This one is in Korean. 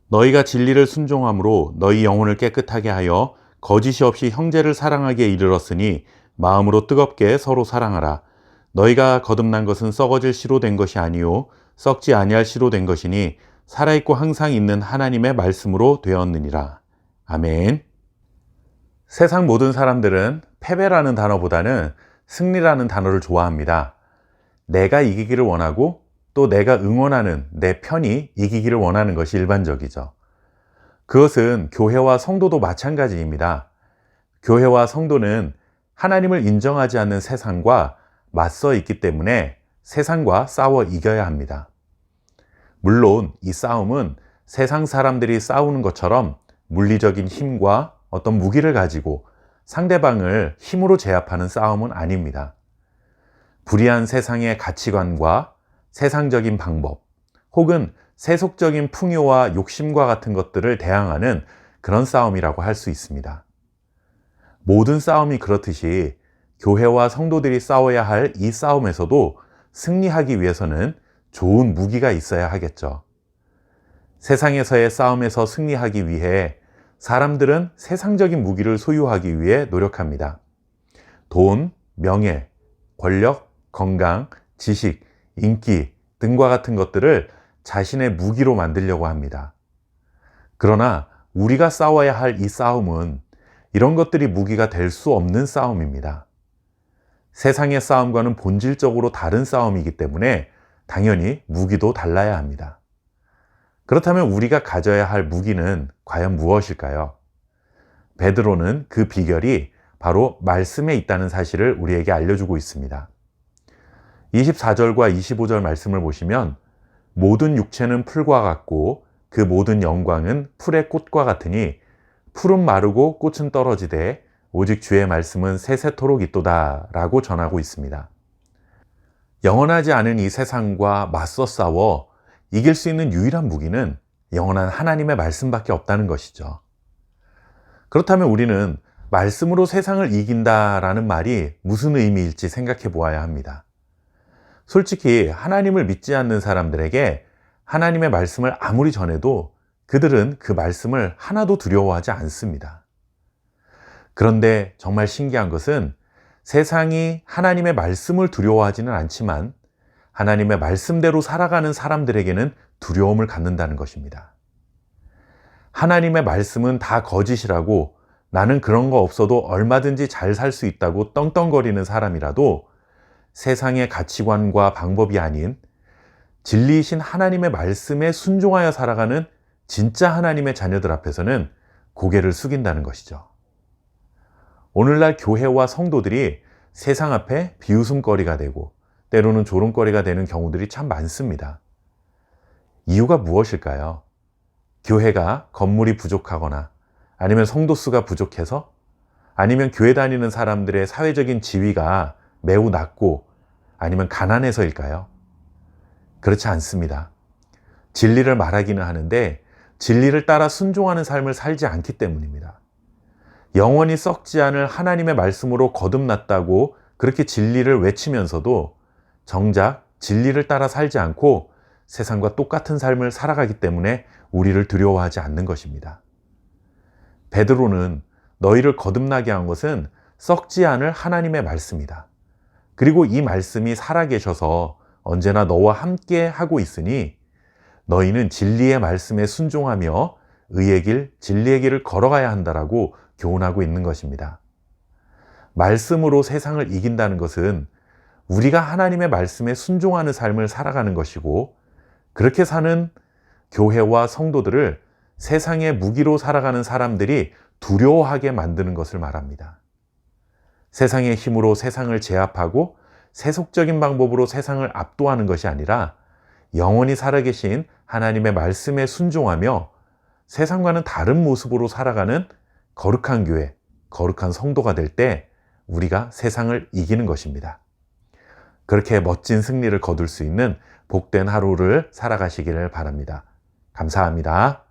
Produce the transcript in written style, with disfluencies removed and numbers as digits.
너희가 진리를 순종함으로 너희 영혼을 깨끗하게 하여 거짓이 없이 형제를 사랑하기에 이르렀으니 마음으로 뜨겁게 서로 사랑하라. 너희가 거듭난 것은 썩어질 씨로 된 것이 아니요 썩지 아니할 씨로 된 것이니 살아있고 항상 있는 하나님의 말씀으로 되었느니라. 아멘. 세상 모든 사람들은 패배라는 단어보다는 승리라는 단어를 좋아합니다. 내가 이기기를 원하고 또 내가 응원하는 내 편이 이기기를 원하는 것이 일반적이죠. 그것은 교회와 성도도 마찬가지입니다. 교회와 성도는 하나님을 인정하지 않는 세상과 맞서 있기 때문에 세상과 싸워 이겨야 합니다. 물론 이 싸움은 세상 사람들이 싸우는 것처럼 물리적인 힘과 어떤 무기를 가지고 상대방을 힘으로 제압하는 싸움은 아닙니다. 불의한 세상의 가치관과 세상적인 방법, 혹은 세속적인 풍요와 욕심과 같은 것들을 대항하는 그런 싸움이라고 할 수 있습니다. 모든 싸움이 그렇듯이 교회와 성도들이 싸워야 할 이 싸움에서도 승리하기 위해서는 좋은 무기가 있어야 하겠죠. 세상에서의 싸움에서 승리하기 위해 사람들은 세상적인 무기를 소유하기 위해 노력합니다. 돈, 명예, 권력, 건강, 지식, 인기 등과 같은 것들을 자신의 무기로 만들려고 합니다. 그러나 우리가 싸워야 할 이 싸움은 이런 것들이 무기가 될 수 없는 싸움입니다. 세상의 싸움과는 본질적으로 다른 싸움이기 때문에 당연히 무기도 달라야 합니다. 그렇다면 우리가 가져야 할 무기는 과연 무엇일까요? 베드로는 그 비결이 바로 말씀에 있다는 사실을 우리에게 알려주고 있습니다. 24절과 25절 말씀을 보시면 모든 육체는 풀과 같고 그 모든 영광은 풀의 꽃과 같으니 풀은 마르고 꽃은 떨어지되 오직 주의 말씀은 세세토록 있도다 라고 전하고 있습니다. 영원하지 않은 이 세상과 맞서 싸워 이길 수 있는 유일한 무기는 영원한 하나님의 말씀밖에 없다는 것이죠. 그렇다면 우리는 말씀으로 세상을 이긴다라는 말이 무슨 의미일지 생각해 보아야 합니다. 솔직히 하나님을 믿지 않는 사람들에게 하나님의 말씀을 아무리 전해도 그들은 그 말씀을 하나도 두려워하지 않습니다. 그런데 정말 신기한 것은 세상이 하나님의 말씀을 두려워하지는 않지만 하나님의 말씀대로 살아가는 사람들에게는 두려움을 갖는다는 것입니다. 하나님의 말씀은 다 거짓이라고 나는 그런 거 없어도 얼마든지 잘 살 수 있다고 떵떵거리는 사람이라도 세상의 가치관과 방법이 아닌 진리이신 하나님의 말씀에 순종하여 살아가는 진짜 하나님의 자녀들 앞에서는 고개를 숙인다는 것이죠. 오늘날 교회와 성도들이 세상 앞에 비웃음거리가 되고 때로는 조롱거리가 되는 경우들이 참 많습니다. 이유가 무엇일까요? 교회가 건물이 부족하거나 아니면 성도 수가 부족해서, 아니면 교회 다니는 사람들의 사회적인 지위가 매우 낮고, 아니면 가난해서일까요? 그렇지 않습니다. 진리를 말하기는 하는데 진리를 따라 순종하는 삶을 살지 않기 때문입니다. 영원히 썩지 않을 하나님의 말씀으로 거듭났다고 그렇게 진리를 외치면서도 정작 진리를 따라 살지 않고 세상과 똑같은 삶을 살아가기 때문에 우리를 두려워하지 않는 것입니다. 베드로는 너희를 거듭나게 한 것은 썩지 않을 하나님의 말씀이다. 그리고 이 말씀이 살아계셔서 언제나 너와 함께 하고 있으니 너희는 진리의 말씀에 순종하며 의의 길, 진리의 길을 걸어가야 한다라고 교훈하고 있는 것입니다. 말씀으로 세상을 이긴다는 것은 우리가 하나님의 말씀에 순종하는 삶을 살아가는 것이고, 그렇게 사는 교회와 성도들을 세상의 무기로 살아가는 사람들이 두려워하게 만드는 것을 말합니다. 세상의 힘으로 세상을 제압하고 세속적인 방법으로 세상을 압도하는 것이 아니라 영원히 살아계신 하나님의 말씀에 순종하며 세상과는 다른 모습으로 살아가는 거룩한 교회, 거룩한 성도가 될 때 우리가 세상을 이기는 것입니다. 그렇게 멋진 승리를 거둘 수 있는 복된 하루를 살아가시기를 바랍니다. 감사합니다.